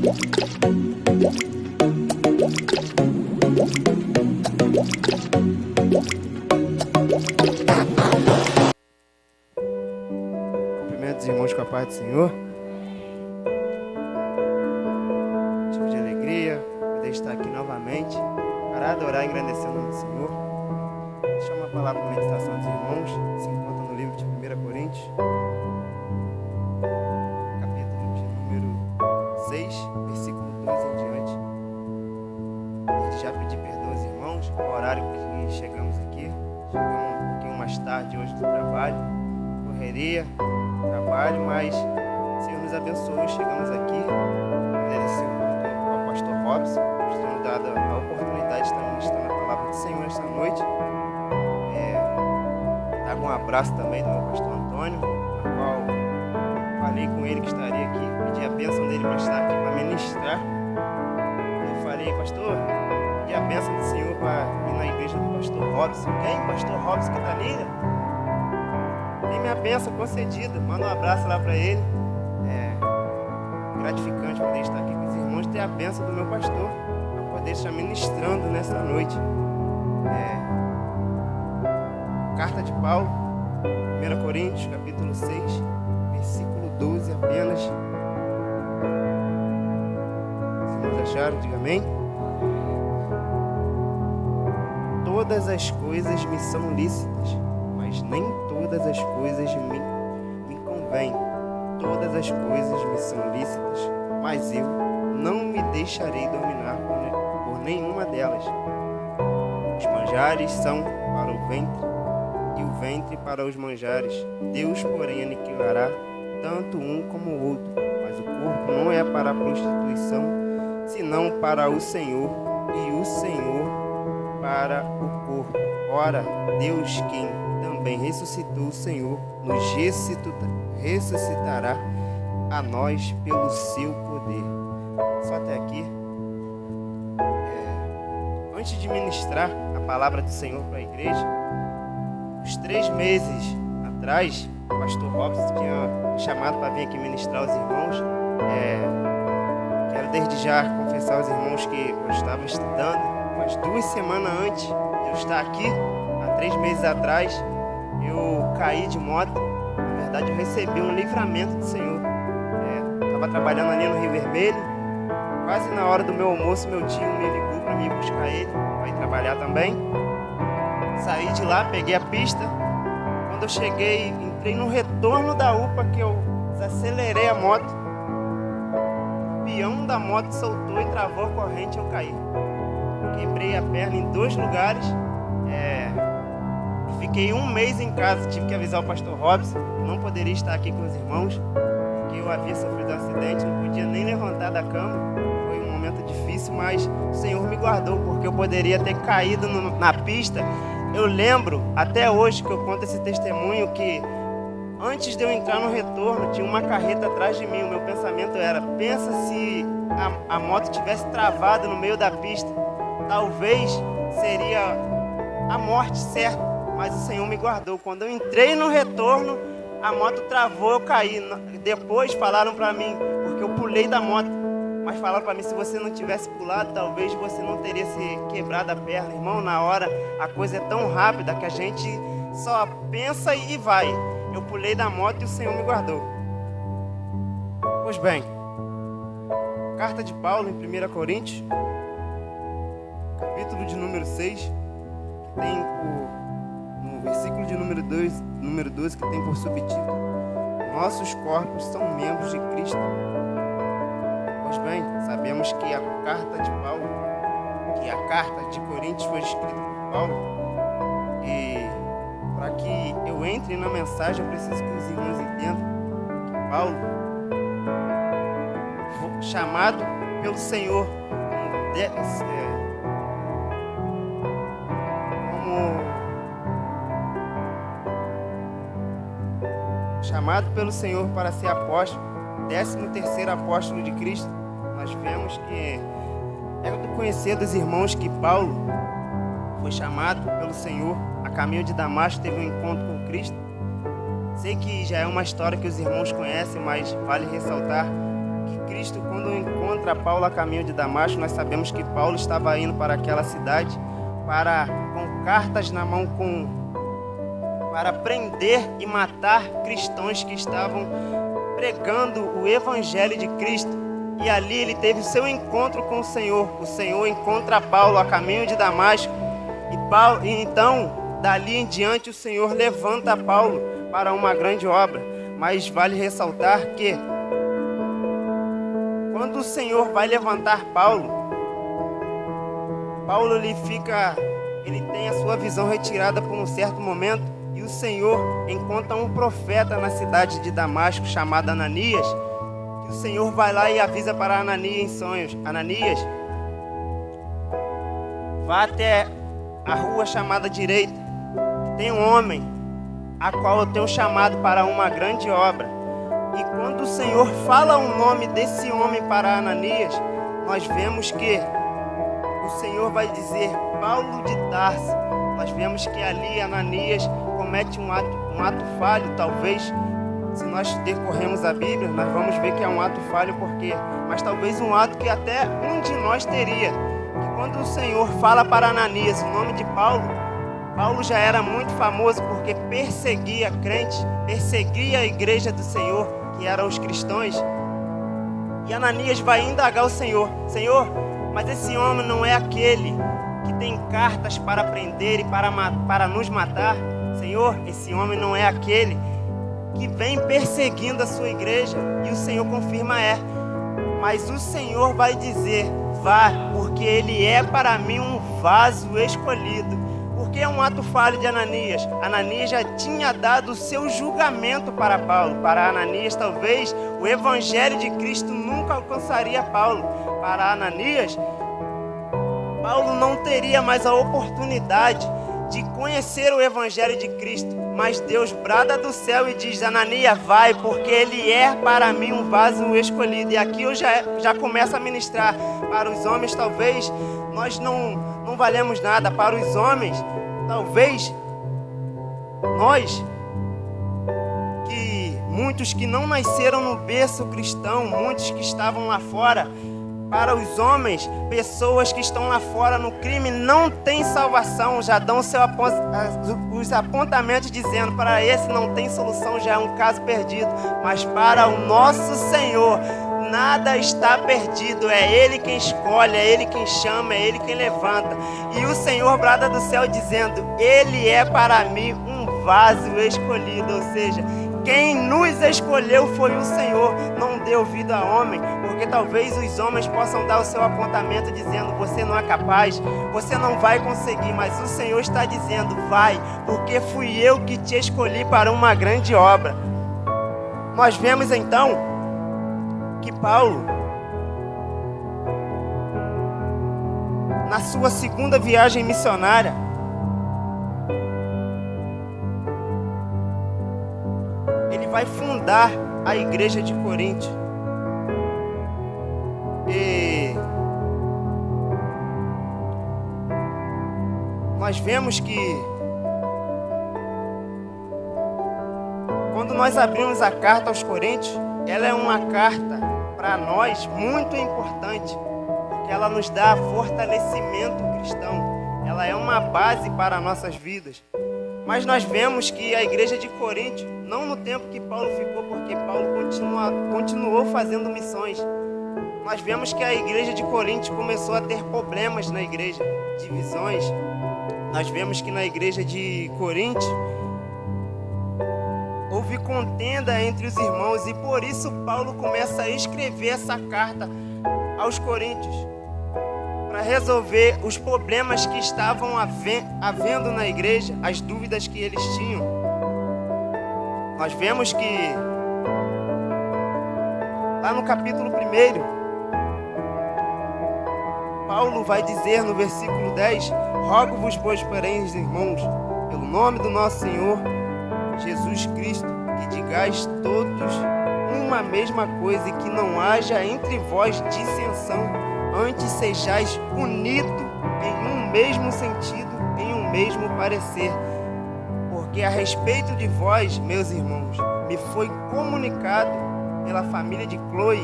Cumprimento os irmãos com a paz do Senhor. Tipo de alegria poder estar aqui novamente para adorar e engrandecer o nome do Senhor. Deixa uma palavra para a meditação dos irmãos. Se encontra no livro de 1 Coríntios, capítulo de número 6, versículo 12 em diante. Desde já pedir perdão aos irmãos, o horário que chegamos aqui. Chegamos um pouquinho mais tarde hoje do trabalho. Correria, trabalho, mas o Senhor nos abençoou. Chegamos aqui. Agradecer ao pastor Robson por ter nos dado a oportunidade de estar ministrando a palavra do Senhor esta noite. Dar um abraço também do meu pastor Antônio, a qual falei com ele que estaria aqui, pedi a bênção dele para estar aqui para ministrar. Eu falei, pastor, pedi a bênção do Senhor para ir na igreja do pastor Robson. Quem? Pastor Robson que está ali? Tem minha bênção concedida. Manda um abraço lá para ele. É gratificante poder estar aqui com os irmãos, ter a bênção do meu pastor, para poder estar ministrando nessa noite. Carta de Paulo, 1 Coríntios, capítulo 6, versículo 12 apenas. Se não acharam, diga amém. Todas as coisas me são lícitas, mas nem todas as coisas me convêm. Todas as coisas me são lícitas, mas eu não me deixarei dominar por nenhuma delas. Os manjares são para o ventre, e o ventre para os manjares. Deus, porém, aniquilará tanto um como o outro. Mas o corpo não é para a prostituição, senão para o Senhor, e o Senhor para o corpo. Ora, Deus, quem também ressuscitou o Senhor, nos ressuscitará a nós pelo seu poder. Só até aqui. Antes de ministrar a palavra do Senhor para a igreja, uns 3 meses atrás, o pastor Robson tinha me chamado para vir aqui ministrar aos irmãos. Quero desde já confessar aos irmãos que eu estava estudando, mas 2 semanas antes de eu estar aqui, há 3 meses atrás, eu caí de moto. Na verdade, eu recebi um livramento do Senhor. Estava trabalhando ali no Rio Vermelho. Quase na hora do meu almoço, meu tio me ligou para mim buscar ele, para ir trabalhar também. Saí de lá, peguei a pista. Quando eu cheguei, entrei no retorno da UPA, que eu desacelerei a moto. O peão da moto soltou e travou a corrente e eu caí. Quebrei a perna em 2 lugares. Fiquei 1 mês em casa. Tive que avisar o pastor Robson que não poderia estar aqui com os irmãos, que eu havia sofrido um acidente, não podia nem levantar da cama. Foi um momento difícil, mas o Senhor me guardou, porque eu poderia ter caído na pista. Eu lembro, até hoje, que eu conto esse testemunho, que antes de eu entrar no retorno, tinha uma carreta atrás de mim. O meu pensamento era, pensa se a moto tivesse travado no meio da pista. Talvez seria a morte certa, mas o Senhor me guardou. Quando eu entrei no retorno, a moto travou, eu caí. Depois falaram para mim, porque eu pulei da moto, mas falaram para mim, se você não tivesse pulado, talvez você não teria se quebrado a perna. Irmão, na hora a coisa é tão rápida que a gente só pensa e vai. Eu pulei da moto e o Senhor me guardou. Pois bem, carta de Paulo em 1 Coríntios, capítulo de número 6, que tem no versículo de número 12, que tem por subtítulo: nossos corpos são membros de Cristo. Pois bem, sabemos que a carta de Paulo, que a carta de Coríntios foi escrita por Paulo, e para que eu entre na mensagem, eu preciso que os irmãos entendam que Paulo foi chamado pelo Senhor chamado pelo Senhor para ser apóstolo, 13º apóstolo de Cristo. Nós vemos que é do conhecer dos irmãos que Paulo foi chamado pelo Senhor a caminho de Damasco, teve um encontro com Cristo. Sei que já é uma história que os irmãos conhecem, mas vale ressaltar que Cristo, quando encontra encontra Paulo a caminho de Damasco. Nós sabemos que Paulo estava indo para aquela cidade com cartas na mão para prender e matar cristãos que estavam pregando o Evangelho de Cristo. E ali ele teve o seu encontro com o Senhor. O Senhor encontra Paulo a caminho de Damasco. E então, dali em diante, o Senhor levanta Paulo para uma grande obra. Mas vale ressaltar que, quando o Senhor vai levantar Paulo ele tem a sua visão retirada por um certo momento. E o Senhor encontra um profeta na cidade de Damasco, chamado Ananias. E o Senhor vai lá e avisa para Ananias em sonhos: Ananias, vá até a rua chamada direita. Tem um homem a qual eu tenho chamado para uma grande obra. E quando o Senhor fala o nome desse homem para Ananias, nós vemos que o Senhor vai dizer Paulo de Tarso. Nós vemos que ali Ananias comete um ato falho. Talvez, se nós decorremos a Bíblia, nós vamos ver que é um ato falho, mas talvez um ato que até um de nós teria. Que quando o Senhor fala para Ananias o nome de Paulo, Paulo já era muito famoso porque perseguia crentes, perseguia a igreja do Senhor, que eram os cristãos. E Ananias vai indagar o Senhor: Senhor, mas esse homem não é aquele que tem cartas para prender e para nos matar? Senhor, esse homem não é aquele que vem perseguindo a sua igreja? E o Senhor confirma: é. Mas o Senhor vai dizer: vá, porque ele é para mim um vaso escolhido. Porque é um ato falho de Ananias. Ananias já tinha dado o seu julgamento para Paulo. Para Ananias, talvez o Evangelho de Cristo nunca alcançaria Paulo. Para Ananias, Paulo não teria mais a oportunidade de conhecer o Evangelho de Cristo. Mas Deus brada do céu e diz: Ananias, vai, porque ele é para mim um vaso escolhido. E aqui eu já começo a ministrar. Para os homens, talvez nós não valemos nada. Para os homens, talvez muitos que não nasceram no berço cristão, muitos que estavam lá fora, para os homens, pessoas que estão lá fora no crime não têm salvação, já dão os apontamentos dizendo: para esse não tem solução, já é um caso perdido. Mas para o nosso Senhor, nada está perdido. É Ele quem escolhe, é Ele quem chama, é Ele quem levanta. E o Senhor brada do céu dizendo: Ele é para mim um vaso escolhido. Ou seja, quem nos escolheu foi o Senhor. Não deu vida a homem, porque talvez os homens possam dar o seu apontamento dizendo: você não é capaz, você não vai conseguir. Mas o Senhor está dizendo: vai, porque fui eu que te escolhi para uma grande obra. Nós vemos então que Paulo, na sua segunda viagem missionária, ele vai fundar a igreja de Corinto. E nós vemos que quando nós abrimos a carta aos Coríntios, ela é uma carta para nós muito importante, porque ela nos dá fortalecimento cristão. Ela é uma base para nossas vidas. Mas nós vemos que a igreja de Corinto, não no tempo que Paulo ficou, porque Paulo continuou fazendo missões. Nós vemos que a igreja de Corinto começou a ter problemas na igreja, divisões. Nós vemos que na igreja de Corinto houve contenda entre os irmãos, e por isso Paulo começa a escrever essa carta aos Coríntios para resolver os problemas que estavam havendo na igreja, as dúvidas que eles tinham. Nós vemos que lá no capítulo 1, Paulo vai dizer no versículo 10: rogo-vos, pois, porém, irmãos, pelo nome do nosso Senhor Jesus Cristo, que digais todos uma mesma coisa, e que não haja entre vós dissensão, antes sejais unidos em um mesmo sentido, em um mesmo parecer. Porque a respeito de vós, meus irmãos, me foi comunicado pela família de Cloe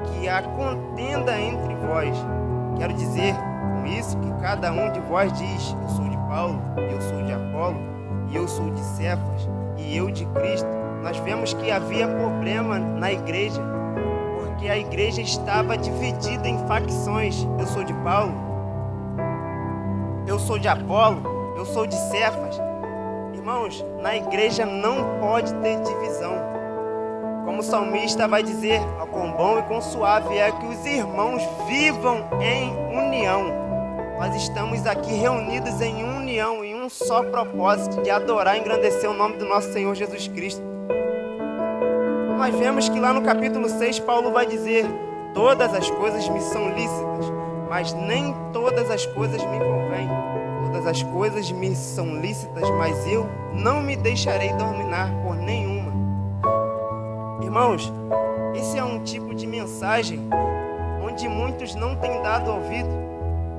que há contenda entre vós. Quero dizer com isso que cada um de vós diz: eu sou de Paulo, eu sou de Apolo, e eu sou de Cefas, e eu de Cristo. Nós vemos que havia problema na igreja, porque a igreja estava dividida em facções. Eu sou de Paulo, eu sou de Apolo, eu sou de Cefas. Irmãos, na igreja não pode ter divisão. Como o salmista vai dizer: ó, quão bom e quão suave é que os irmãos vivam em união. Nós estamos aqui reunidos em união, em um só propósito, de adorar e engrandecer o nome do nosso Senhor Jesus Cristo. Nós vemos que lá no capítulo 6, Paulo vai dizer: todas as coisas me são lícitas, mas nem todas as coisas me convêm. Todas as coisas me são lícitas, mas eu não me deixarei dominar por nenhuma. Irmãos, esse é um tipo de mensagem onde muitos não têm dado ouvido,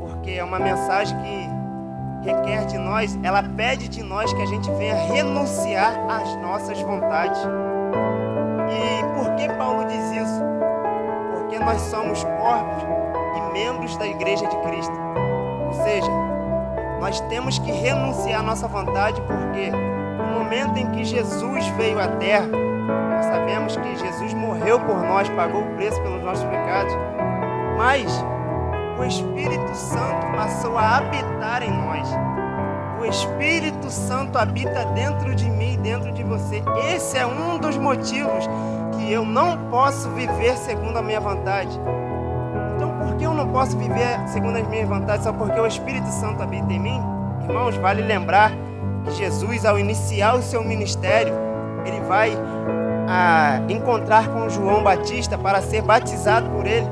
porque é uma mensagem que requer de nós, ela pede de nós que a gente venha renunciar às nossas vontades. E por que Paulo diz isso? Porque nós somos corpos e membros da igreja de Cristo. Ou seja, nós temos que renunciar à nossa vontade, porque no momento em que Jesus veio à terra, nós sabemos que Jesus morreu por nós, pagou o preço pelos nossos pecados, mas o Espírito Santo passou a habitar em nós. O Espírito Santo habita dentro de mim e dentro de você. Esse é um dos motivos que eu não posso viver segundo a minha vontade. Então, por que eu não posso viver segundo as minhas vontades? Só porque o Espírito Santo habita em mim? Irmãos, vale lembrar que Jesus, ao iniciar o seu ministério, ele vai encontrar com João Batista para ser batizado por ele.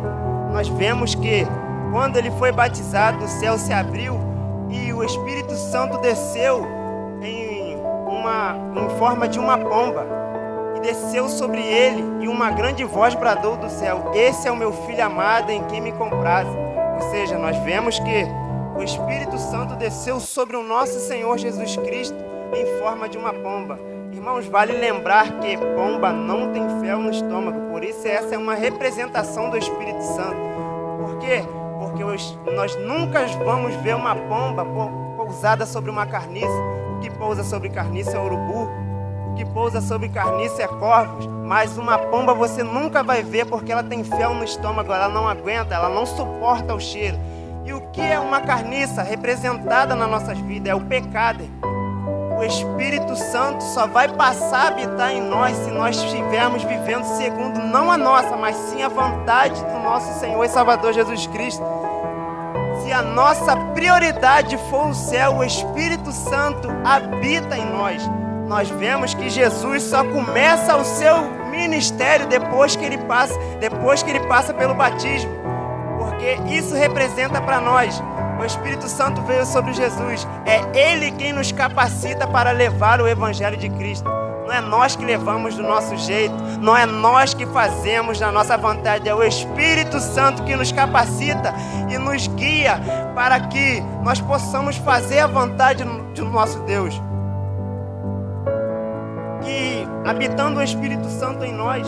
Nós vemos que quando ele foi batizado, o céu se abriu e o Espírito Santo desceu em forma de uma pomba, e desceu sobre ele, e uma grande voz bradou do céu: esse é o meu filho amado, em quem me comprazo. Ou seja, nós vemos que o Espírito Santo desceu sobre o nosso Senhor Jesus Cristo em forma de uma pomba. Irmãos, vale lembrar que pomba não tem fel no estômago, por isso essa é uma representação do Espírito Santo. Por quê? Porque nós nunca vamos ver uma pomba pousada sobre uma carniça. O que pousa sobre carniça é urubu, o que pousa sobre carniça é corvos, mas uma pomba você nunca vai ver, porque ela tem fel no estômago, ela não aguenta, ela não suporta o cheiro. E o que é uma carniça representada nas nossas vidas? É o pecado. O Espírito Santo só vai passar a habitar em nós se nós estivermos vivendo segundo não a nossa, mas sim a vontade do nosso Senhor e Salvador Jesus Cristo. Se a nossa prioridade for o céu, o Espírito Santo habita em nós. Nós vemos que Jesus só começa o seu ministério depois que ele passa pelo batismo, porque isso representa para nós. O Espírito Santo veio sobre Jesus. É Ele quem nos capacita para levar o Evangelho de Cristo. Não é nós que levamos do nosso jeito, não é nós que fazemos da nossa vontade. É o Espírito Santo que nos capacita e nos guia para que nós possamos fazer a vontade do nosso Deus. E habitando o Espírito Santo em nós,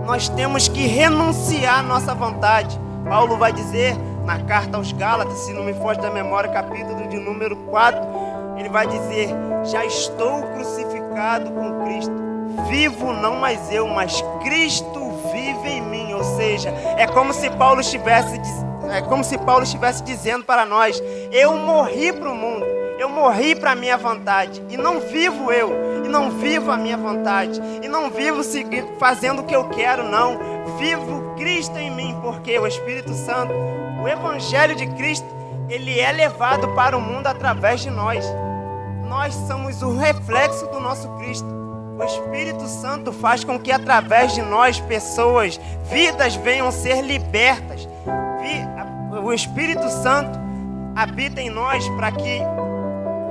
nós temos que renunciar à nossa vontade. Paulo vai dizer na carta aos Gálatas, se não me foge da memória, capítulo de número 4, ele vai dizer: já estou crucificado com Cristo, vivo não mais eu, mas Cristo vive em mim. Ou seja, é como se Paulo estivesse dizendo para nós: eu morri para o mundo, eu morri para a minha vontade, e não vivo eu, e não vivo a minha vontade, e não vivo fazendo o que eu quero, não. Vivo Cristo em mim, porque o Espírito Santo, o Evangelho de Cristo, ele é levado para o mundo através de nós. Nós somos o reflexo do nosso Cristo. O Espírito Santo faz com que através de nós, pessoas, vidas venham ser libertas. O Espírito Santo habita em nós para que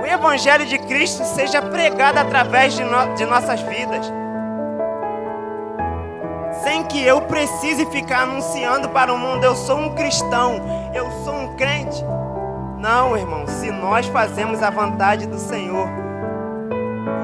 o Evangelho de Cristo seja pregado através de nossas vidas. Sem que eu precise ficar anunciando para o mundo: eu sou um cristão, eu sou um crente. Não, irmão, se nós fazemos a vontade do Senhor,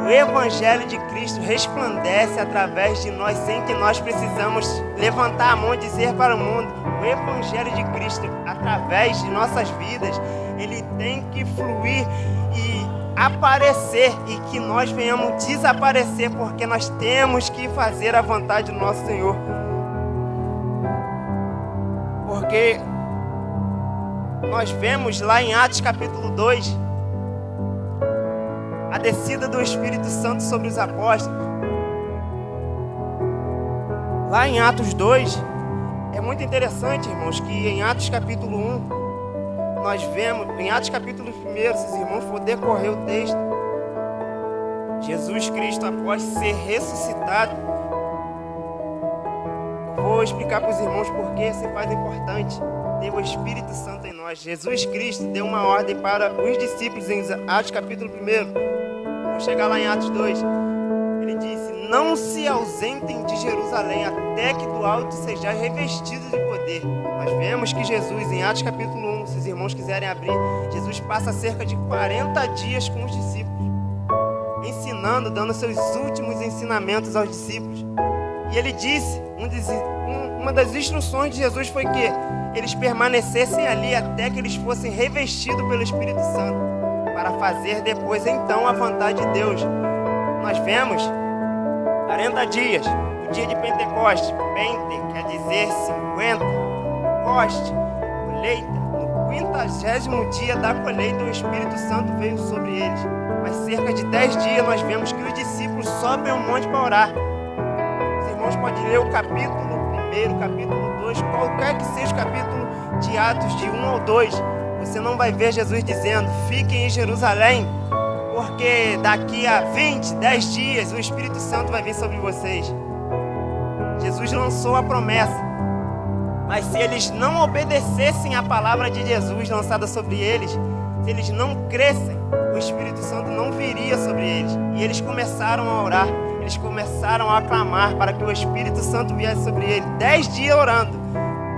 O Evangelho de Cristo resplandece através de nós, sem que nós precisamos levantar a mão e dizer para o mundo. O Evangelho de Cristo, através de nossas vidas, ele tem que fluir e aparecer, e que nós venhamos desaparecer, porque nós temos que fazer a vontade do nosso Senhor. Porque nós vemos lá em Atos capítulo 2, a descida do Espírito Santo sobre os apóstolos. Lá em Atos 2, é muito interessante, irmãos, que em Atos capítulo 1, nós vemos, em Atos capítulo 1, se os irmãos for decorrer o texto, Jesus Cristo, após ser ressuscitado, eu vou explicar para os irmãos por que esse faz importante ter o Espírito Santo em nós. Jesus Cristo deu uma ordem para os discípulos em Atos capítulo 1. Vamos chegar lá em Atos 2. Ele disse: não se ausentem de Jerusalém até que do alto sejais revestidos de poder. Nós vemos que Jesus, em Atos capítulo 1, se os irmãos quiserem abrir, Jesus passa cerca de 40 dias com os discípulos, ensinando, dando seus últimos ensinamentos aos discípulos. E ele disse, uma das instruções de Jesus foi que eles permanecessem ali até que eles fossem revestidos pelo Espírito Santo, para fazer depois então a vontade de Deus. Nós vemos 40 dias, o dia de Pentecostes. Pente quer dizer 50, coste, colheita. No 50º dia da colheita, o Espírito Santo veio sobre eles. Mas cerca de 10 dias nós vemos que os discípulos sobem um monte para orar. Os irmãos podem ler o capítulo 1, capítulo 2, qualquer que seja o capítulo de Atos de 1 ao 2. Você não vai ver Jesus dizendo: fiquem em Jerusalém, porque daqui a 10 dias o Espírito Santo vai vir sobre vocês. Jesus lançou a promessa, mas se eles não obedecessem à palavra de Jesus lançada sobre eles, se eles não crescem, o Espírito Santo não viria sobre eles. E eles começaram a orar, eles começaram a clamar para que o Espírito Santo viesse sobre eles. 10 dias orando.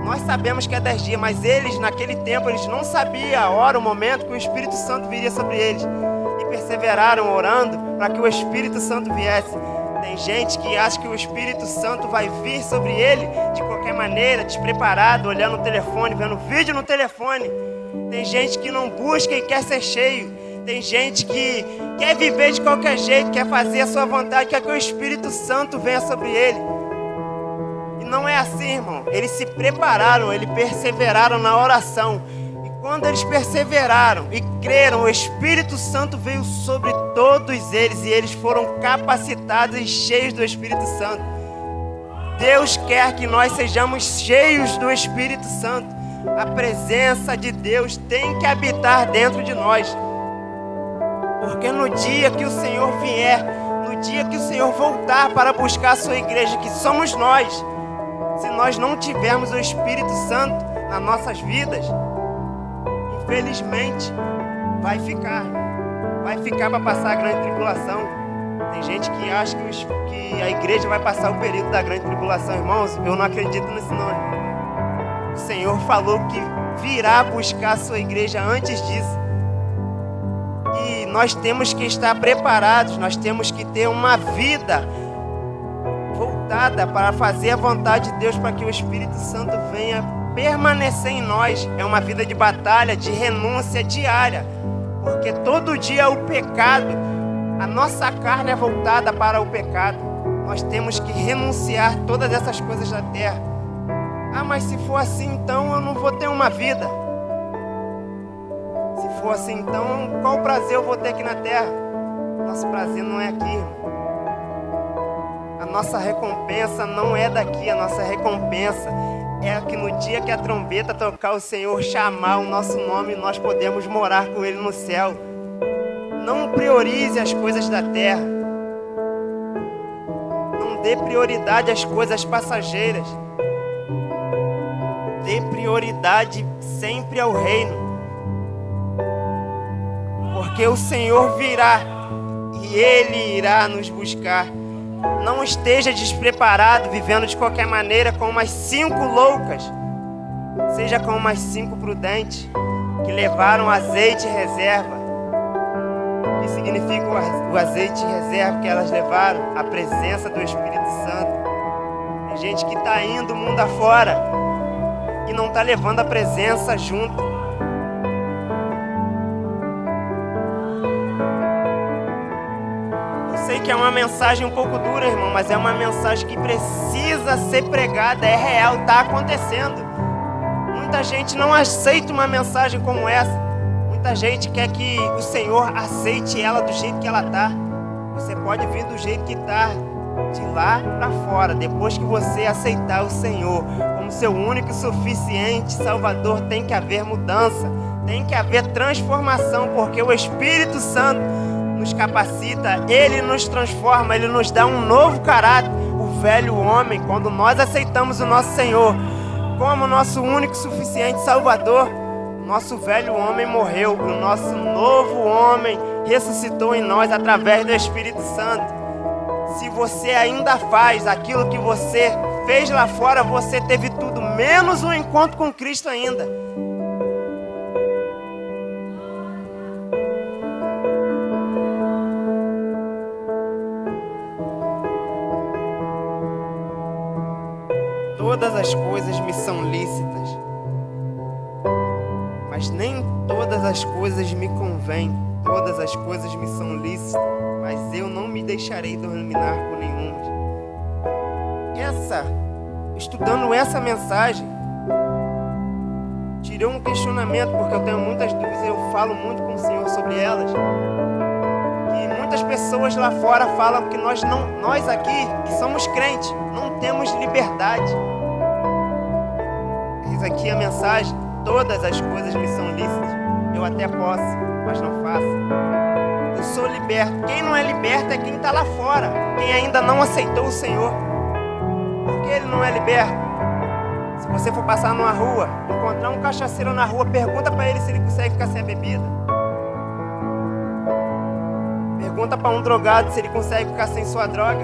Nós sabemos que é 10 dias, mas eles, naquele tempo, eles não sabiam a hora, o momento que o Espírito Santo viria sobre eles. E perseveraram orando para que o Espírito Santo viesse. Tem gente que acha que o Espírito Santo vai vir sobre ele de qualquer maneira, despreparado, olhando o telefone, vendo vídeo no telefone. Tem gente que não busca e quer ser cheio. Tem gente que quer viver de qualquer jeito, quer fazer a sua vontade, quer que o Espírito Santo venha sobre ele. E não é assim, irmão. Eles se prepararam, eles perseveraram na oração. E quando eles perseveraram e creram, o Espírito Santo veio sobre todos eles e eles foram capacitados e cheios do Espírito Santo. Deus quer que nós sejamos cheios do Espírito Santo. A presença de Deus tem que habitar dentro de nós. Porque no dia que o Senhor vier, no dia que o Senhor voltar para buscar a sua igreja, que somos nós, se nós não tivermos o Espírito Santo nas nossas vidas, infelizmente vai ficar para passar a grande tribulação. Tem gente que acha que a igreja vai passar o período da grande tribulação. Irmãos, eu não acredito nisso não. O Senhor falou que virá buscar a sua igreja antes disso. E nós temos que estar preparados, nós temos que ter uma vida voltada para fazer a vontade de Deus, para que o Espírito Santo venha permanecer em nós. É uma vida de batalha, de renúncia diária, porque todo dia o pecado, a nossa carne é voltada para o pecado. Nós temos que renunciar todas essas coisas da terra. Ah, mas se for assim, então eu não vou ter uma vida. Se for assim, então qual prazer eu vou ter aqui na terra? Nosso prazer não é aqui, irmão. A nossa recompensa não é daqui. A nossa recompensa é que no dia que a trombeta tocar, o Senhor chamar o nosso nome, nós podemos morar com Ele no céu. Não priorize as coisas da terra. Não dê prioridade às coisas passageiras. Dê prioridade sempre ao reino. Porque o Senhor virá e Ele irá nos buscar. Não esteja despreparado, vivendo de qualquer maneira, como umas 5 loucas. Seja como umas 5 prudentes, que levaram azeite e reserva, que que significa o azeite reserva que elas levaram, a presença do Espírito Santo. Tem gente que está indo o mundo afora e não está levando a presença junto. Eu sei que é uma mensagem um pouco dura, irmão, mas é uma mensagem que precisa ser pregada, é real, está acontecendo. Muita gente não aceita uma mensagem como essa. Muita gente quer que o Senhor aceite ela do jeito que ela está. Você pode vir do jeito que está, de lá para fora. Depois que você aceitar o Senhor como seu único e suficiente Salvador, tem que haver mudança, tem que haver transformação, porque o Espírito Santo nos capacita, Ele nos transforma, Ele nos dá um novo caráter. O velho homem, quando nós aceitamos o nosso Senhor como nosso único e suficiente Salvador, nosso velho homem morreu, o nosso novo homem ressuscitou em nós através do Espírito Santo. Se você ainda faz aquilo que você fez lá fora, você teve tudo, menos um encontro com Cristo ainda. Todas as coisas me são lícitas, mas nem todas as coisas me convêm. Todas as coisas me são lícitas, mas eu não me deixarei dominar por nenhuma. Estudando essa mensagem, tirei um questionamento, porque eu tenho muitas dúvidas, eu falo muito com o Senhor sobre elas. Que muitas pessoas lá fora falam que nós aqui, que somos crentes, não temos liberdade. Diz aqui a mensagem: todas as coisas me são lícitas. Eu até posso, mas não faço. Eu sou liberto. Quem não é liberto é quem está lá fora, quem ainda não aceitou o Senhor. Por que ele não é liberto? Se você for passar numa rua, encontrar um cachaceiro na rua, pergunta para ele se ele consegue ficar sem a bebida. Pergunta para um drogado se ele consegue ficar sem sua droga.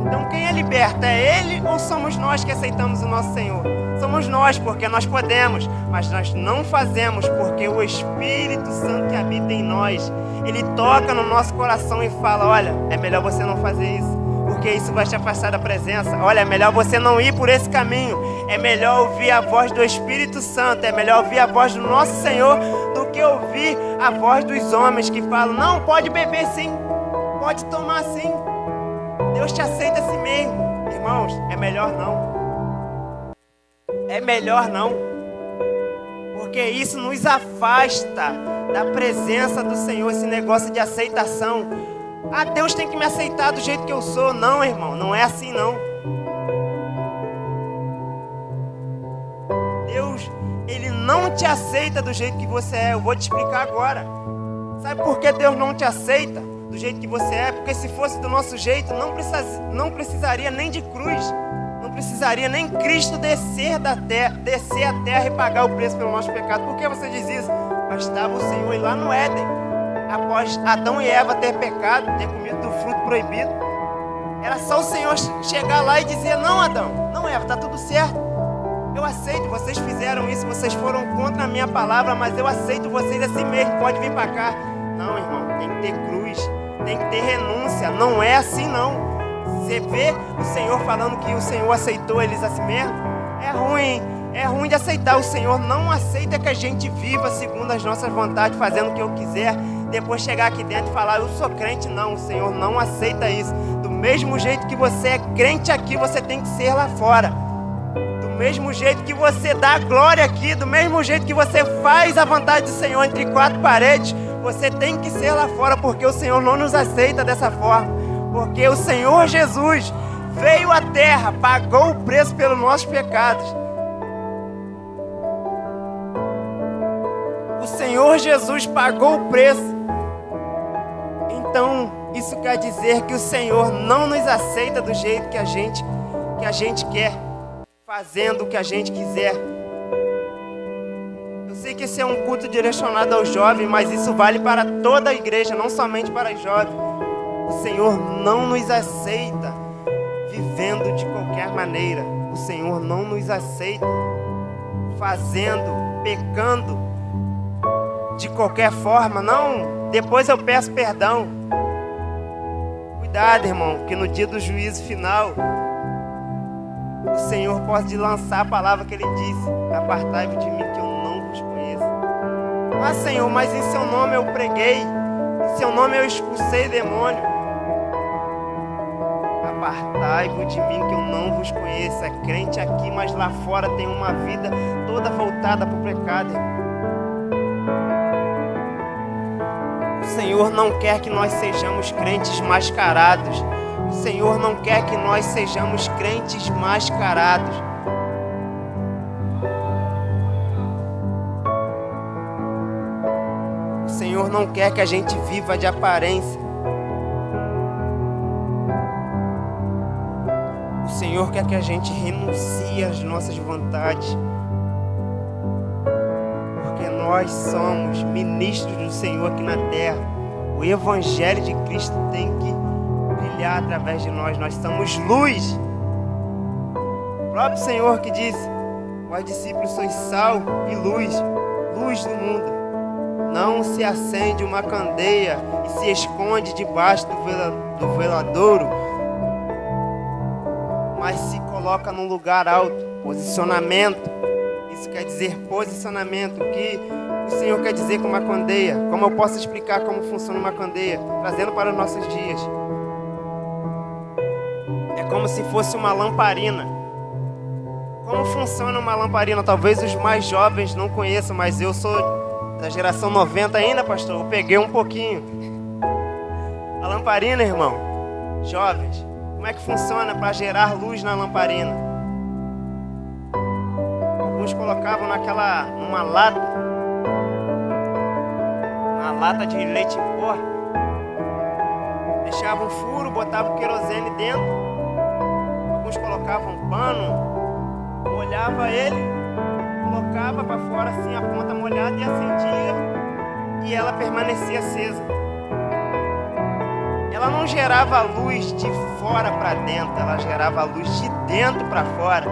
Então quem é liberto? É ele ou somos nós que aceitamos o nosso Senhor? Somos nós, porque nós podemos, mas nós não fazemos, porque o Espírito Santo que habita em nós, ele toca no nosso coração e fala: olha, é melhor você não fazer isso, porque isso vai te afastar da presença. Olha, é melhor você não ir por esse caminho. É melhor ouvir a voz do Espírito Santo, é melhor ouvir a voz do nosso Senhor do que ouvir a voz dos homens que falam: não, pode beber sim, pode tomar sim, Deus te aceita assim mesmo. Irmãos, é melhor não. É melhor não, porque isso nos afasta da presença do Senhor, esse negócio de aceitação. Ah, Deus tem que me aceitar do jeito que eu sou. Não, irmão, não é assim não. Deus, Ele não te aceita do jeito que você é. Eu vou te explicar agora. Sabe por que Deus não te aceita do jeito que você é? Porque se fosse do nosso jeito, não precisaria nem de cruz. Não precisaria nem Cristo descer a terra e pagar o preço pelo nosso pecado. Por que você diz isso? Bastava o Senhor ir lá no Éden, após Adão e Eva ter pecado, ter comido do fruto proibido. Era só o Senhor chegar lá e dizer: não, Adão, não, Eva, está tudo certo. Eu aceito, vocês fizeram isso, vocês foram contra a minha palavra, mas eu aceito vocês assim mesmo, pode vir para cá. Não, irmão, tem que ter cruz, tem que ter renúncia. Não é assim não. Você vê o Senhor falando que o Senhor aceitou eles assim mesmo? É ruim de aceitar. O Senhor não aceita que a gente viva segundo as nossas vontades, fazendo o que eu quiser, depois chegar aqui dentro e falar: eu sou crente. Não, o Senhor não aceita isso. Do mesmo jeito que você é crente aqui, você tem que ser lá fora. Do mesmo jeito que você dá glória aqui, do mesmo jeito que você faz a vontade do Senhor entre quatro paredes, você tem que ser lá fora, porque o Senhor não nos aceita dessa forma. Porque o Senhor Jesus veio à terra, pagou o preço pelos nossos pecados. O Senhor Jesus pagou o preço. Então, isso quer dizer que o Senhor não nos aceita do jeito que a gente quer, fazendo o que a gente quiser. Eu sei que esse é um culto direcionado aos jovens, mas isso vale para toda a igreja, não somente para os jovens. O Senhor não nos aceita vivendo de qualquer maneira. O Senhor não nos aceita fazendo, pecando de qualquer forma. Não, depois eu peço perdão. Cuidado, irmão, que no dia do juízo final, o Senhor pode lançar a palavra que Ele disse: apartai-vos de mim, que eu não vos conheço. Ah, Senhor, mas em seu nome eu preguei, em seu nome eu expulsei demônio. Apartai-vos de mim, que eu não vos conheço. É crente aqui, mas lá fora tem uma vida toda voltada para o pecado. O Senhor não quer que nós sejamos crentes mascarados. O Senhor não quer que nós sejamos crentes mascarados. O Senhor não quer que a gente viva de aparência. O Senhor quer que a gente renuncie às nossas vontades. Porque nós somos ministros do Senhor aqui na terra. O Evangelho de Cristo tem que brilhar através de nós. Nós somos luz. O próprio Senhor que disse: vós discípulos sois sal e luz, luz do mundo. Não se acende uma candeia e se esconde debaixo do veladouro, mas se coloca num lugar alto. Posicionamento. Isso quer dizer posicionamento. O que o Senhor quer dizer com uma candeia? Como eu posso explicar como funciona uma candeia? Trazendo para os nossos dias. É como se fosse uma lamparina. Como funciona uma lamparina? Talvez os mais jovens não conheçam, mas eu sou da geração 90 ainda, pastor. Eu peguei um pouquinho. A lamparina, irmão, jovens, como é que funciona para gerar luz na lamparina? Alguns colocavam numa lata de leite em pó, deixavam um furo, botavam querosene dentro. Alguns colocavam um pano, molhava ele, colocava para fora assim a ponta molhada e acendia, e ela permanecia acesa. Ela não gerava luz de fora para dentro, ela gerava luz de dentro para fora.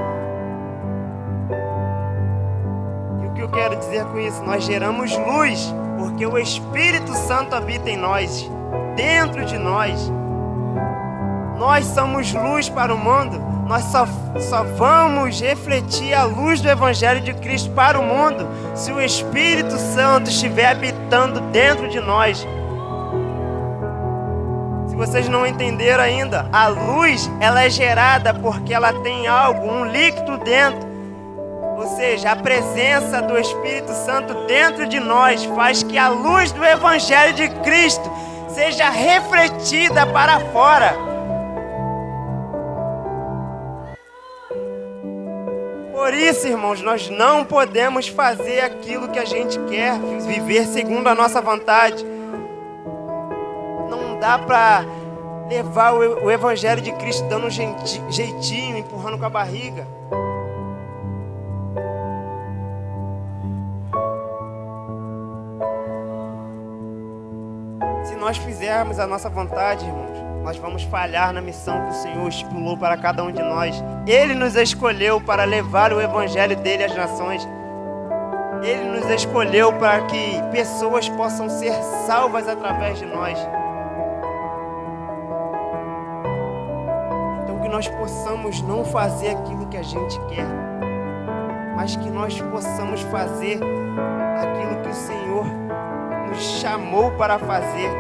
E o que eu quero dizer com isso? Nós geramos luz porque o Espírito Santo habita em nós, dentro de nós. Nós somos luz para o mundo. Nós só vamos refletir a luz do Evangelho de Cristo para o mundo se o Espírito Santo estiver habitando dentro de nós. Se vocês não entenderam ainda, a luz ela é gerada porque ela tem algo, um líquido dentro. Ou seja, a presença do Espírito Santo dentro de nós faz que a luz do Evangelho de Cristo seja refletida para fora. Por isso, irmãos, nós não podemos fazer aquilo que a gente quer, viver segundo a nossa vontade. Não dá para levar o Evangelho de Cristo dando um jeitinho, empurrando com a barriga. Se nós fizermos a nossa vontade, irmãos, nós vamos falhar na missão que o Senhor estipulou para cada um de nós. Ele nos escolheu para levar o Evangelho dele às nações. Ele nos escolheu para que pessoas possam ser salvas através de nós. Então que nós possamos não fazer aquilo que a gente quer, mas que nós possamos fazer aquilo que o Senhor nos chamou para fazer,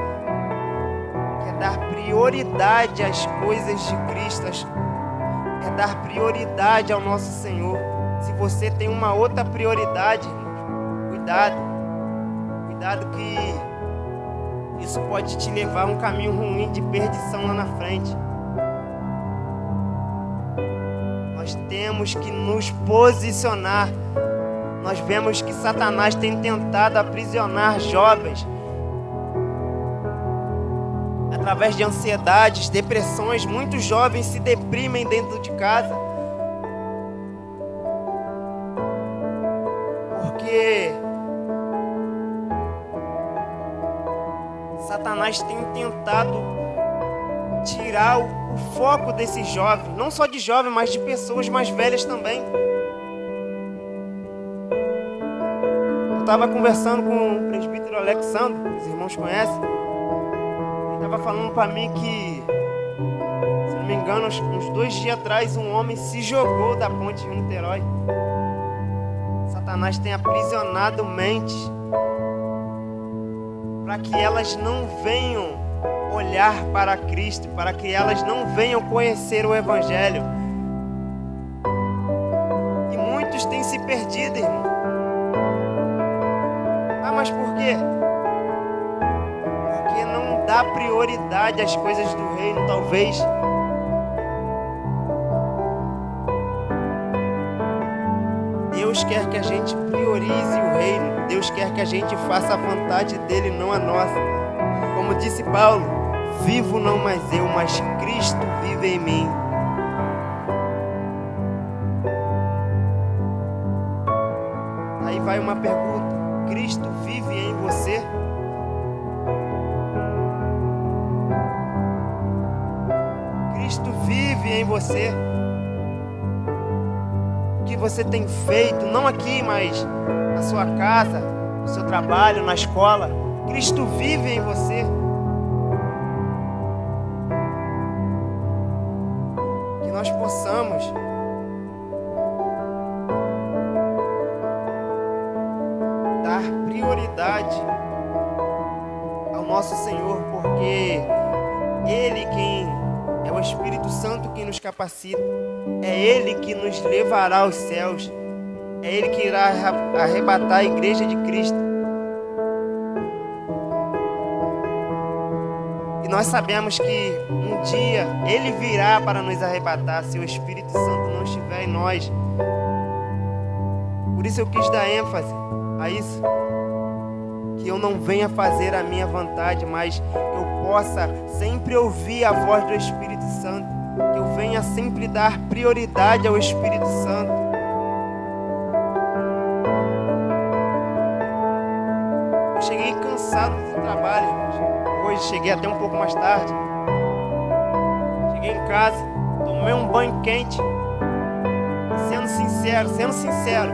que é dar prioridade às coisas de Cristo, é dar prioridade ao nosso Senhor. Se você tem uma outra prioridade, irmãos, cuidado que isso pode te levar a um caminho ruim de perdição lá na frente. Nós temos que nos posicionar. Nós vemos que Satanás tem tentado aprisionar jovens através de ansiedades, depressões. Muitos jovens se deprimem dentro de casa porque Satanás tem tentado tirar o foco desses jovens, não só de jovens, mas de pessoas mais velhas também. estava conversando com o presbítero Alexandre, que os irmãos conhecem. Ele estava falando para mim que, se não me engano, uns 2 dias atrás, um homem se jogou da ponte de Niterói. Satanás tem aprisionado mentes para que elas não venham olhar para Cristo, para que elas não venham conhecer o Evangelho. E muitos têm se perdido, irmão. Ah, mas por quê? Porque não dá prioridade às coisas do reino, talvez. Deus quer que a gente priorize o reino. Deus quer que a gente faça a vontade dele, não a nossa. Como disse Paulo, vivo não mais eu, mas Cristo vive em mim. Aí vai uma pergunta: Cristo vive em você? Cristo vive em você? O que você tem feito, não aqui, mas na sua casa, no seu trabalho, na escola, Cristo vive em você? Que nós possamos dar prioridade ao nosso Senhor, porque Ele quem é o Espírito Santo quem nos capacita, é Ele que nos levará aos céus, é Ele que irá arrebatar a igreja de Cristo. E nós sabemos que um dia Ele virá para nos arrebatar se o Espírito Santo não estiver em nós. Por isso eu quis dar ênfase a isso, que eu não venha fazer a minha vontade, mas eu possa sempre ouvir a voz do Espírito Santo, que eu venha sempre dar prioridade ao Espírito Santo. Eu cheguei cansado do trabalho, hoje cheguei até um pouco mais tarde. Cheguei em casa, tomei um banho quente, sendo sincero,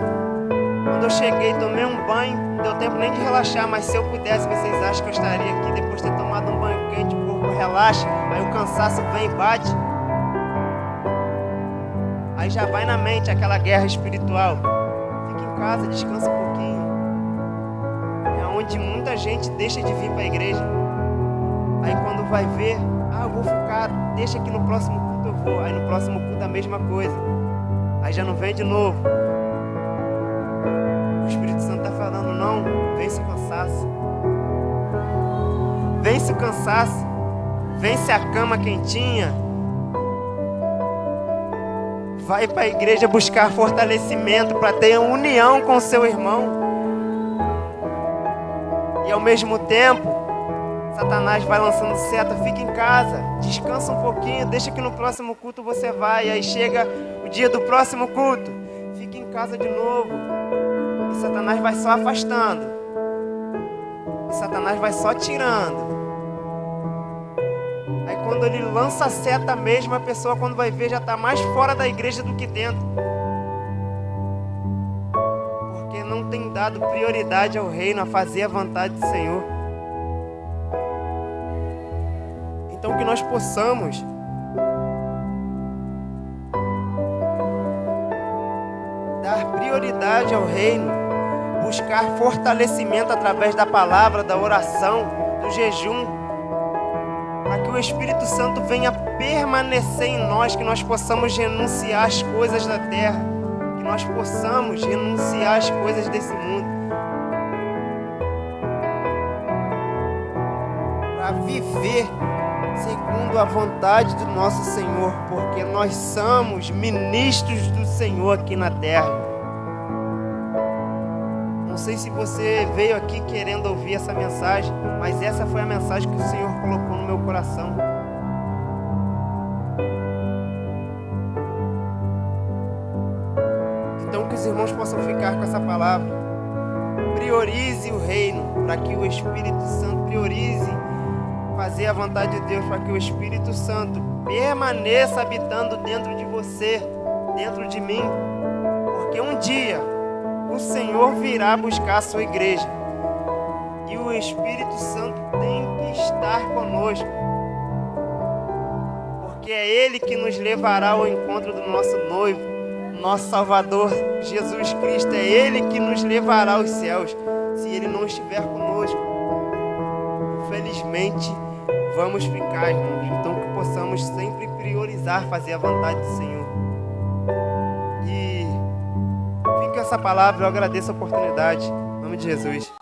quando eu cheguei, tomei um banho, não deu tempo nem de relaxar, mas se eu pudesse, vocês acham que eu estaria aqui depois de ter tomado um banho quente, o corpo relaxa, aí o cansaço vem e bate. Aí já vai na mente aquela guerra espiritual. Fica em casa, descansa um pouquinho. É onde muita gente deixa de vir para a igreja. Aí quando vai ver, eu vou ficar, deixa que no próximo culto eu vou. Aí no próximo culto a mesma coisa. Aí já não vem de novo. O Espírito Santo está falando, não, vence o cansaço. Vence o cansaço. Vence a cama quentinha. Vai para a igreja buscar fortalecimento para ter união com o seu irmão. E ao mesmo tempo, Satanás vai lançando seta, fica em casa, descansa um pouquinho, deixa que no próximo culto você vai. Aí chega o dia do próximo culto, fica em casa de novo. E Satanás vai só afastando. E Satanás vai só tirando. Aí quando ele lança a seta mesmo, a pessoa quando vai ver já está mais fora da igreja do que dentro. Porque não tem dado prioridade ao reino, a fazer a vontade do Senhor. Então que nós possamos dar prioridade ao reino, buscar fortalecimento através da palavra, da oração, do jejum, para que o Espírito Santo venha permanecer em nós, que nós possamos renunciar às coisas da terra, que nós possamos renunciar às coisas desse mundo, para viver segundo a vontade do nosso Senhor, porque nós somos ministros do Senhor aqui na terra. Não sei se você veio aqui querendo ouvir essa mensagem, mas essa foi a mensagem que o Senhor colocou no meu coração. Então que os irmãos possam ficar com essa palavra. Priorize o reino, para que o Espírito Santo priorize fazer a vontade de Deus, para que o Espírito Santo permaneça habitando dentro de você, dentro de mim. Porque um dia o o Senhor virá buscar a sua igreja. E o Espírito Santo tem que estar conosco. Porque é Ele que nos levará ao encontro do nosso noivo, nosso Salvador, Jesus Cristo. É Ele que nos levará aos céus. Se Ele não estiver conosco, infelizmente, vamos ficar, irmãos. Então que possamos sempre priorizar fazer a vontade do Senhor. E fica essa palavra, eu agradeço a oportunidade. Em nome de Jesus.